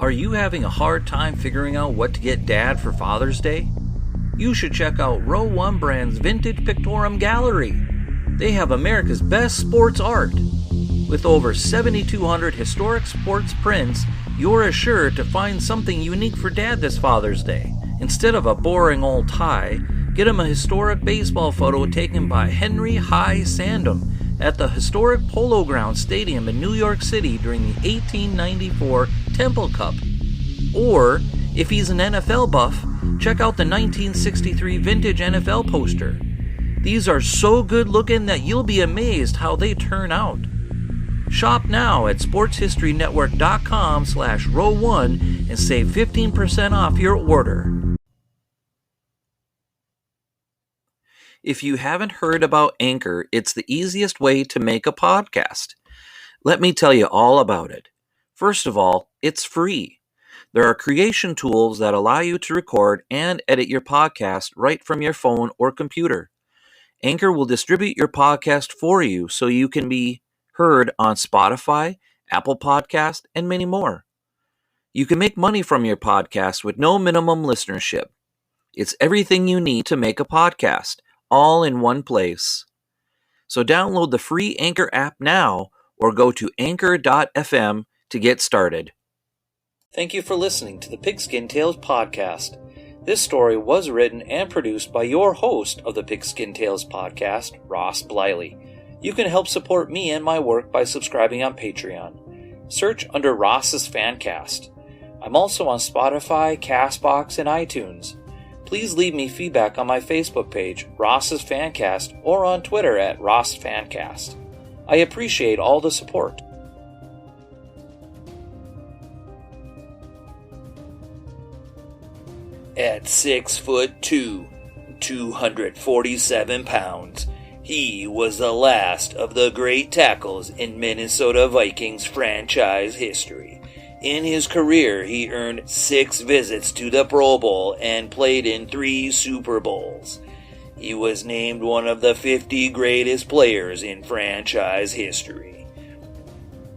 Are you having a hard time figuring out what to get Dad for Father's Day? You should check out Row 1 Brand's Vintage Pictorum Gallery. They have America's best sports art. With over 7,200 historic sports prints, you're assured to find something unique for Dad this Father's Day. Instead of a boring old tie, get him a historic baseball photo taken by Henry High Sandom at the historic Polo Grounds Stadium in New York City during the 1894 Temple Cup. Or, if he's an NFL buff, check out the 1963 vintage NFL poster. These are so good looking that you'll be amazed how they turn out. Shop now at sportshistorynetwork.com/row1 and save 15% off your order. If you haven't heard about Anchor, it's the easiest way to make a podcast. Let me tell you all about it. First of all, it's free. There are creation tools that allow you to record and edit your podcast right from your phone or computer. Anchor will distribute your podcast for you so you can be heard on Spotify, Apple Podcast, and many more. You can make money from your podcast with no minimum listenership. It's everything you need to make a podcast, all in one place. So download the free Anchor app now or go to Anchor.fm to get started. Thank you for listening to the Pigskin Tales podcast. This story was written and produced by your host of the Pigskin Tales podcast, Ross Bliley. You can help support me and my work by subscribing on Patreon. Search under Ross's Fancast. I'm also on Spotify, CastBox, and iTunes. Please leave me feedback on my Facebook page, Ross's Fancast, or on Twitter at RossFancast. I appreciate all the support. At 6'2", 247 pounds, he was the last of the great tackles in Minnesota Vikings franchise history. In his career, he earned 6 visits to the Pro Bowl and played in 3 Super Bowls. He was named one of the 50 greatest players in franchise history.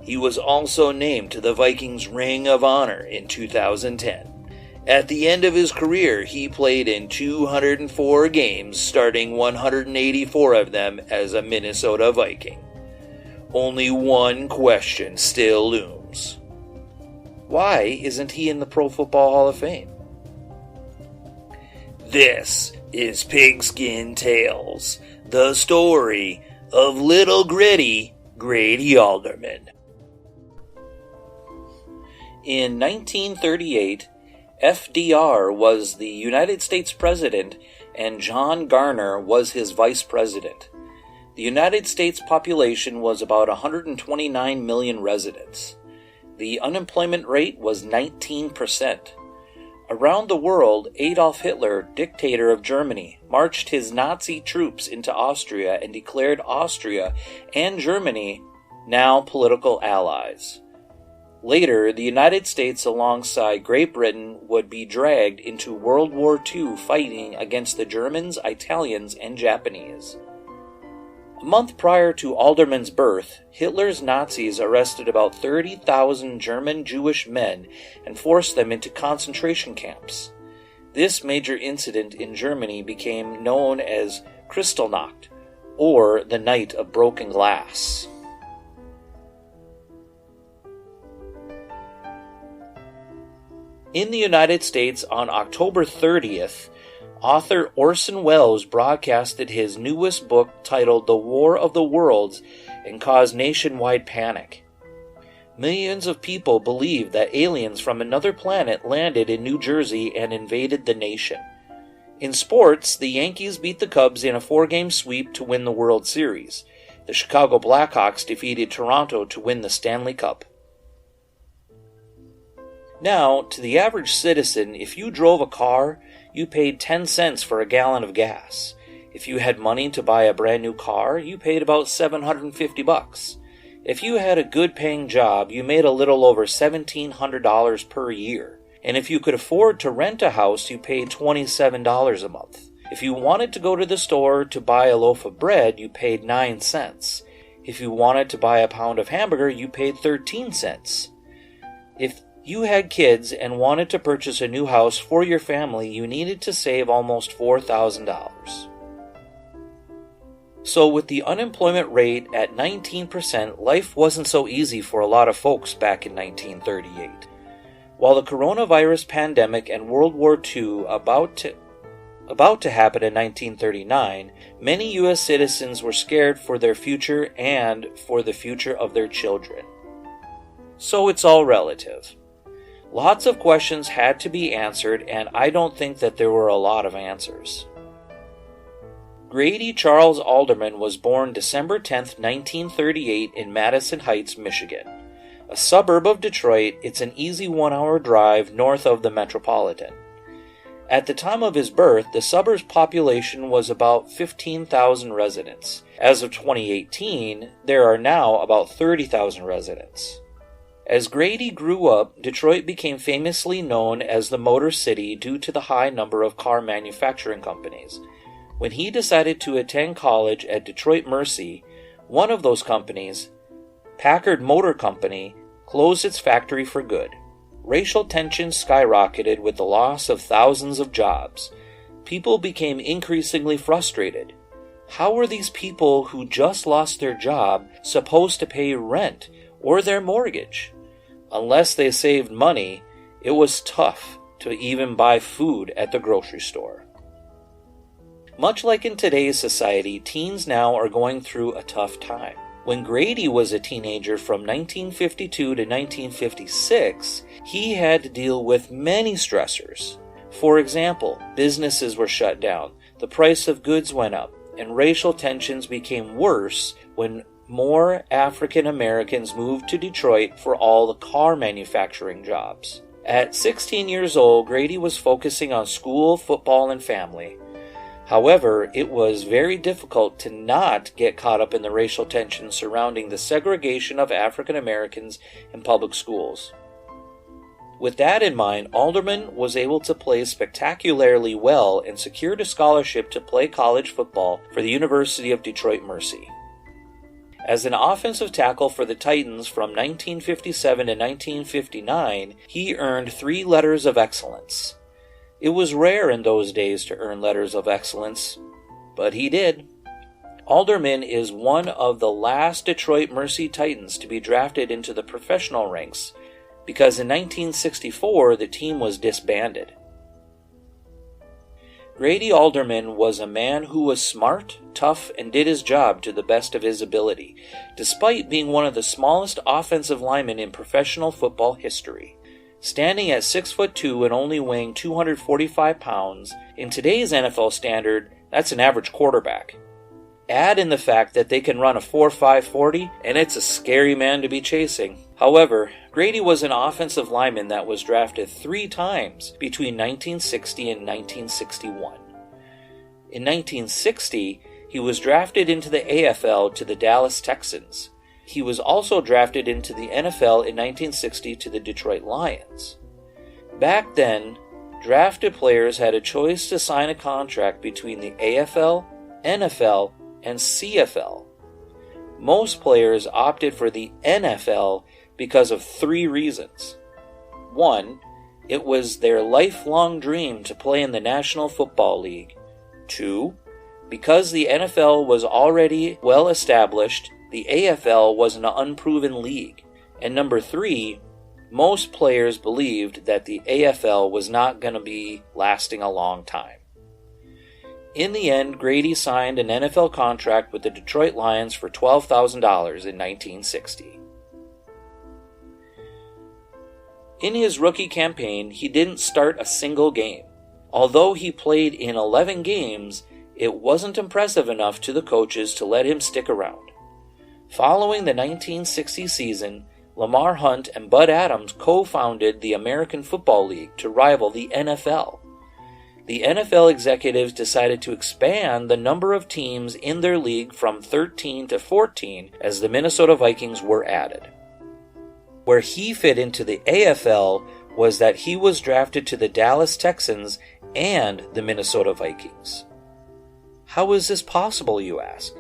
He was also named to the Vikings Ring of Honor in 2010. At the end of his career, he played in 204 games, starting 184 of them as a Minnesota Viking. Only one question still looms. Why isn't he in the Pro Football Hall of Fame? This is Pigskin Tales, the story of little gritty Grady Alderman. In 1938, FDR was the United States President and John Garner was his Vice President. The United States population was about 129 million residents. The unemployment rate was 19%. Around the world, Adolf Hitler, dictator of Germany, marched his Nazi troops into Austria and declared Austria and Germany now political allies. Later, the United States alongside Great Britain would be dragged into World War II fighting against the Germans, Italians, and Japanese. A month prior to Alderman's birth, Hitler's Nazis arrested about 30,000 German Jewish men and forced them into concentration camps. This major incident in Germany became known as Kristallnacht, or the Night of Broken Glass. In the United States on October 30th, author Orson Welles broadcasted his newest book titled The War of the Worlds and caused nationwide panic. Millions of people believed that aliens from another planet landed in New Jersey and invaded the nation. In sports, the Yankees beat the Cubs in a 4-game sweep to win the World Series. The Chicago Blackhawks defeated Toronto to win the Stanley Cup. Now, to the average citizen, if you drove a car, you paid 10 cents for a gallon of gas. If you had money to buy a brand new car, you paid about $750. If you had a good-paying job, you made a little over $1,700 per year. And if you could afford to rent a house, you paid $27 a month. If you wanted to go to the store to buy a loaf of bread, you paid 9 cents. If you wanted to buy a pound of hamburger, you paid 13 cents. If You had kids and wanted to purchase a new house for your family, you needed to save almost $4,000. So with the unemployment rate at 19%, life wasn't so easy for a lot of folks back in 1938. While the coronavirus pandemic and World War II about to happen in 1939, many U.S. citizens were scared for their future and for the future of their children. So it's all relative. Lots of questions had to be answered, and I don't think that there were a lot of answers. Grady Charles Alderman was born December 10, 1938 in Madison Heights, Michigan. A suburb of Detroit, it's an easy 1-hour drive north of the metropolitan. At the time of his birth, the suburb's population was about 15,000 residents. As of 2018, there are now about 30,000 residents. As Grady grew up, Detroit became famously known as the Motor City due to the high number of car manufacturing companies. When he decided to attend college at Detroit Mercy, one of those companies, Packard Motor Company, closed its factory for good. Racial tensions skyrocketed with the loss of thousands of jobs. People became increasingly frustrated. How were these people who just lost their job supposed to pay rent or their mortgage? Unless they saved money, it was tough to even buy food at the grocery store. Much like in today's society, teens now are going through a tough time. When Grady was a teenager from 1952 to 1956, he had to deal with many stressors. For example, businesses were shut down, the price of goods went up, and racial tensions became worse when more African Americans moved to Detroit for all the car manufacturing jobs. At 16 years old, Grady was focusing on school, football, and family. However, it was very difficult to not get caught up in the racial tension surrounding the segregation of African Americans in public schools. With that in mind, Alderman was able to play spectacularly well and secured a scholarship to play college football for the University of Detroit Mercy. As an offensive tackle for the Titans from 1957 to 1959, he earned 3 letters of excellence. It was rare in those days to earn letters of excellence, but he did. Alderman is one of the last Detroit Mercy Titans to be drafted into the professional ranks, because in 1964 the team was disbanded. Grady Alderman was a man who was smart, tough, and did his job to the best of his ability, despite being one of the smallest offensive linemen in professional football history. Standing at 6'2" and only weighing 245 pounds, in today's NFL standard, that's an average quarterback. Add in the fact that they can run a 4.5 40, and it's a scary man to be chasing. However, Grady was an offensive lineman that was drafted 3 times between 1960 and 1961. In 1960, he was drafted into the AFL to the Dallas Texans. He was also drafted into the NFL in 1960 to the Detroit Lions. Back then, drafted players had a choice to sign a contract between the AFL, NFL, and CFL. Most players opted for the NFL because of 3 reasons. 1, it was their lifelong dream to play in the National Football League. 2, because the NFL was already well established, the AFL was an unproven league. And number 3, most players believed that the AFL was not going to be lasting a long time. In the end, Grady signed an NFL contract with the Detroit Lions for $12,000 in 1960. In his rookie campaign, he didn't start a single game. Although he played in 11 games, it wasn't impressive enough to the coaches to let him stick around. Following the 1960 season, Lamar Hunt and Bud Adams co-founded the American Football League to rival the NFL. The NFL executives decided to expand the number of teams in their league from 13 to 14 as the Minnesota Vikings were added. Where he fit into the AFL was that he was drafted to the Dallas Texans and the Minnesota Vikings. How is this possible, you ask?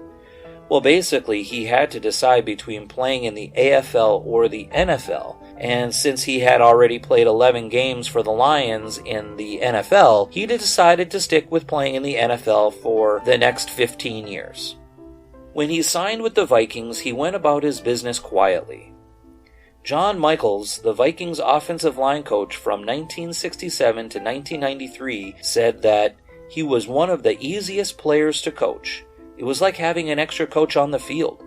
Well, basically, he had to decide between playing in the AFL or the NFL, And since he had already played 11 games for the Lions in the NFL, he decided to stick with playing in the NFL for the next 15 years. When he signed with the Vikings, he went about his business quietly. John Michaels, the Vikings offensive line coach from 1967 to 1993, said that he was one of the easiest players to coach. It was like having an extra coach on the field.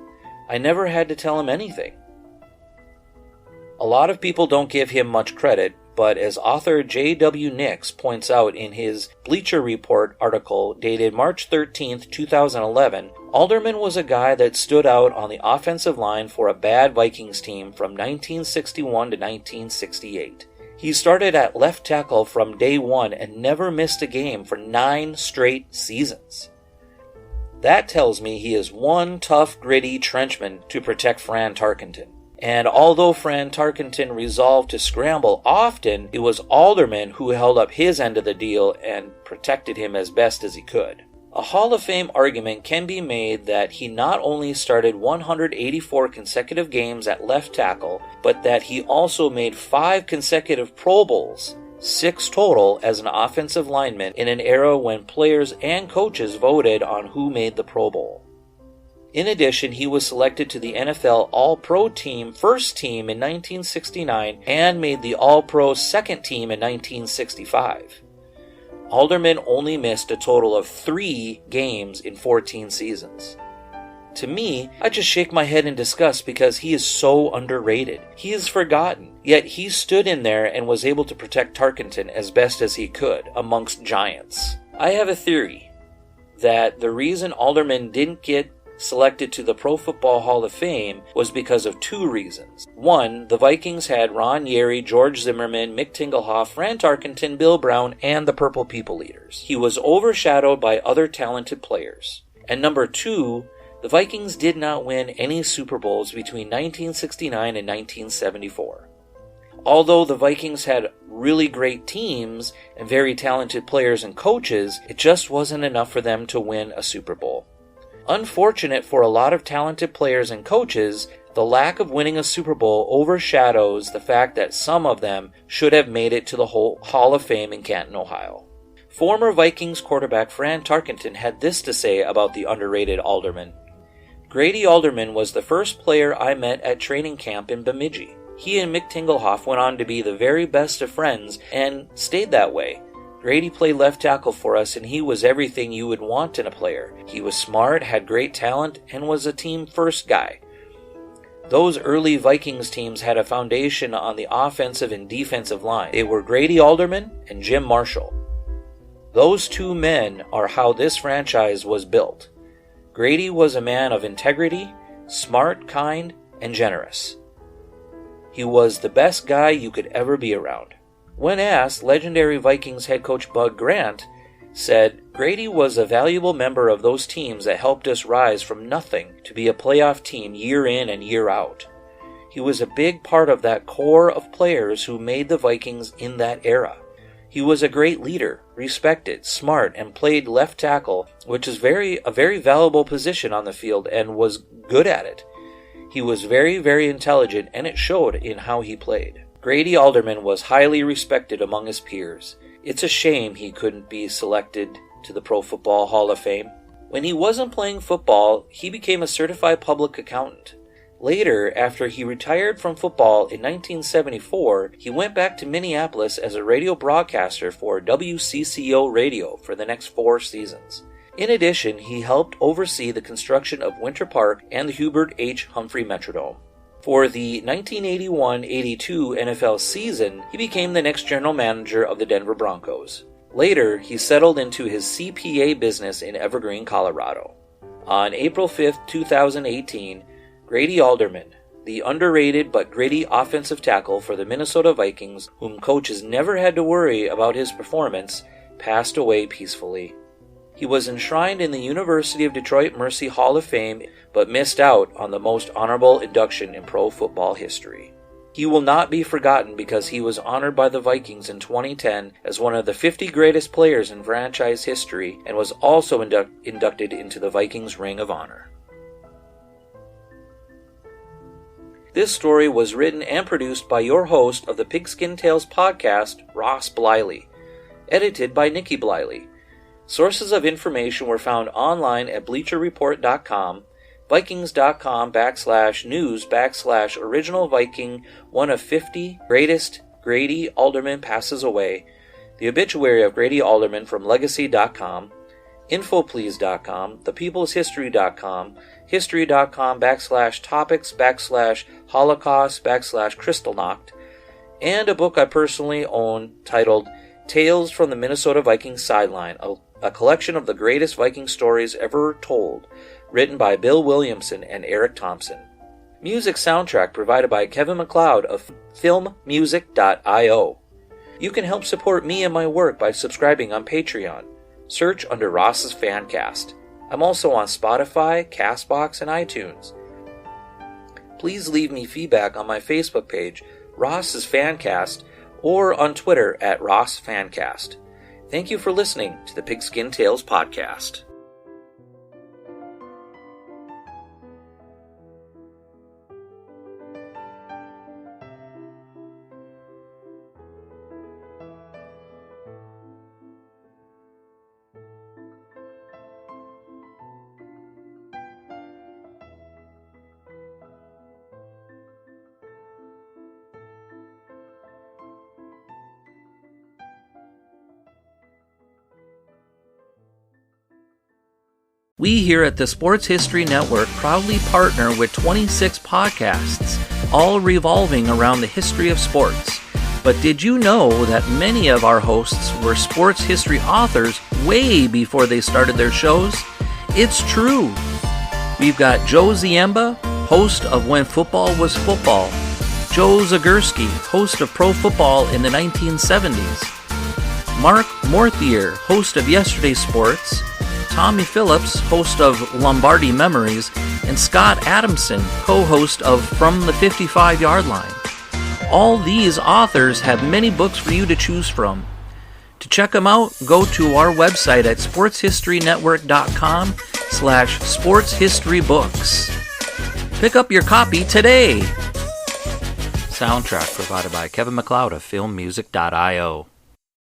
I never had to tell him anything. A lot of people don't give him much credit, but as author J.W. Nix points out in his Bleacher Report article dated March 13, 2011, Alderman was a guy that stood out on the offensive line for a bad Vikings team from 1961 to 1968. He started at left tackle from day one and never missed a game for 9 straight seasons. That tells me he is one tough, gritty trenchman to protect Fran Tarkenton. And although Fran Tarkenton resolved to scramble often, it was Alderman who held up his end of the deal and protected him as best as he could. A Hall of Fame argument can be made that he not only started 184 consecutive games at left tackle, but that he also made 5 consecutive Pro Bowls, 6 total as an offensive lineman in an era when players and coaches voted on who made the Pro Bowl. In addition, he was selected to the NFL All-Pro Team First Team in 1969 and made the All-Pro Second Team in 1965. Alderman only missed a total of 3 games in 14 seasons. To me, I just shake my head in disgust because he is so underrated. He is forgotten, yet he stood in there and was able to protect Tarkenton as best as he could amongst giants. I have a theory that the reason Alderman didn't get selected to the Pro Football Hall of Fame was because of 2 reasons. 1, the Vikings had Ron Yeri, George Zimmerman, Mick Tingelhoff, Fran Tarkenton, Bill Brown, and the Purple People Eaters. He was overshadowed by other talented players. And number 2, the Vikings did not win any Super Bowls between 1969 and 1974. Although the Vikings had really great teams and very talented players and coaches, it just wasn't enough for them to win a Super Bowl. Unfortunate for a lot of talented players and coaches, the lack of winning a Super Bowl overshadows the fact that some of them should have made it to the Hall of Fame in Canton, Ohio. Former Vikings quarterback Fran Tarkenton had this to say about the underrated Alderman. Grady Alderman was the first player I met at training camp in Bemidji. He and Mick Tingelhoff went on to be the very best of friends and stayed that way. Grady played left tackle for us, and he was everything you would want in a player. He was smart, had great talent, and was a team-first guy. Those early Vikings teams had a foundation on the offensive and defensive line. They were Grady Alderman and Jim Marshall. Those 2 men are how this franchise was built. Grady was a man of integrity, smart, kind, and generous. He was the best guy you could ever be around. When asked, legendary Vikings head coach Bud Grant said, Grady was a valuable member of those teams that helped us rise from nothing to be a playoff team year in and year out. He was a big part of that core of players who made the Vikings in that era. He was a great leader, respected, smart, and played left tackle, which is a very valuable position on the field, and was good at it. He was very, very intelligent, and it showed in how he played. Grady Alderman was highly respected among his peers. It's a shame he couldn't be selected to the Pro Football Hall of Fame. When he wasn't playing football, he became a certified public accountant. Later, after he retired from football in 1974, he went back to Minneapolis as a radio broadcaster for WCCO Radio for the next 4 seasons. In addition, he helped oversee the construction of Winter Park and the Hubert H. Humphrey Metrodome. For the 1981-82 NFL season, he became the next general manager of the Denver Broncos. Later, he settled into his CPA business in Evergreen, Colorado. On April 5, 2018, Grady Alderman, the underrated but gritty offensive tackle for the Minnesota Vikings, whom coaches never had to worry about his performance, passed away peacefully. He was enshrined in the University of Detroit Mercy Hall of Fame, but missed out on the most honorable induction in pro football history. He will not be forgotten because he was honored by the Vikings in 2010 as one of the 50 greatest players in franchise history and was also inducted into the Vikings Ring of Honor. This story was written and produced by your host of the Pigskin Tales podcast, Ross Bliley. Edited by Nikki Bliley. Sources of information were found online at BleacherReport.com, Vikings.com/news/original Viking, one of 50 greatest Grady Alderman passes away, the obituary of Grady Alderman from Legacy.com, Infoplease.com, ThePeoplesHistory.com, History.com/topics/Holocaust/Kristallnacht, and a book I personally own titled Tales from the Minnesota Vikings Sideline, a collection of the greatest Viking stories ever told, written by Bill Williamson and Eric Thompson. Music soundtrack provided by Kevin MacLeod of filmmusic.io. You can help support me and my work by subscribing on Patreon. Search under Ross's Fancast. I'm also on Spotify, CastBox, and iTunes. Please leave me feedback on my Facebook page, Ross's Fancast, or on Twitter at RossFancast. Thank you for listening to the Pigskin Tales podcast. We here at the Sports History Network proudly partner with 26 podcasts, all revolving around the history of sports. But did you know that many of our hosts were sports history authors way before they started their shows? It's true. We've got Joe Ziemba, host of When Football Was Football, Joe Zagurski, host of Pro Football in the 1970s, Mark Morthier, host of Yesterday's Sports, Tommy Phillips, host of Lombardi Memories, and Scott Adamson, co-host of From the 55-Yard Line. All these authors have many books for you to choose from. To check them out, go to our website at sportshistorynetwork.com/sportshistorybooks. Pick up your copy today. Soundtrack provided by Kevin MacLeod of filmmusic.io.